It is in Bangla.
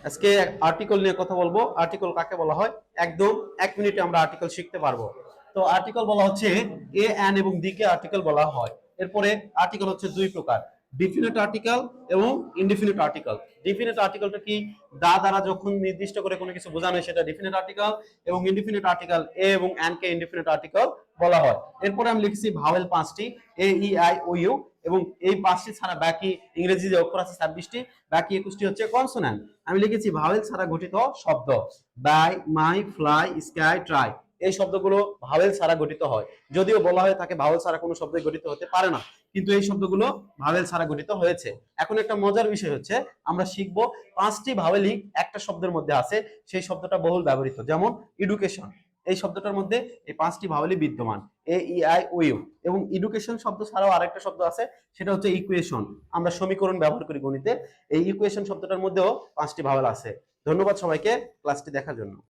আজকে আর্টিকেল নিয়ে কথা বলবো। আর্টিকেল কাকে বলা হয়, একদম 1 মিনিটে আমরা আর্টিকেল শিখতে পারবো। তো আর্টিকেল বলা হচ্ছে এ এন এবং ডি কে আর্টিকেল বলা হয়। এরপরে আর্টিকেল হচ্ছে দুই প্রকার, ডিফিনিট আর্টিকেল এবং ইনডিফিনিট আর্টিকেল। ডিফিনিট আর্টিকেলটা কি, দা দ্বারা যখন নির্দিষ্ট করে কোনো কিছু বোঝানো হয় সেটা ডিফিনিট আর্টিকেল, এবং ইনডিফিনিট আর্টিকেল এ এবং এন কে ইনডিফিনিট আর্টিকেল বলা হয়। এরপরে আমি লিখছি ভাওয়েল 5টি, এ ই আই ও ইউ, এবং এই 5টি ছাড়া বাকি ইংরেজি যে অক্ষর আছে 26টি, বাকি 21টি হচ্ছে কনসোন্যান্ট। আমি লিখেছি ভাওয়েল ছাড়া গঠিত শব্দ, by, my, fly, sky, try, এই শব্দগুলো ভাওয়েল ছাড়া গঠিত হয়। যদিও বলা হয় থাকে ভাওয়েল ছাড়া কোনো শব্দ গঠিত হতে পারে না, কিন্তু এই শব্দগুলো ভাওয়েল ছাড়া গঠিত হয়েছে। এখন একটা মজার বিষয় হচ্ছে আমরা শিখবো 5টি ভাওয়েলই একটা শব্দের মধ্যে আছে, সেই শব্দটা বহুল ব্যবহৃত। যেমন এডুকেশন, এই শব্দটার মধ্যে এই 5টি ভাওয়েলই বিদ্যমান, এ ই আই ও ইউ। এবং এডুকেশন শব্দ ছাড়াও আরেকটা শব্দ আছে, সেটা হচ্ছে ইকুয়েশন। আমরা সমীকরণ ব্যবহার করি গণিতে, এই ইকুয়েশন শব্দটার মধ্যেও 5টি ভাওয়েল আছে। ধন্যবাদ সবাইকে ক্লাসটি দেখার জন্য।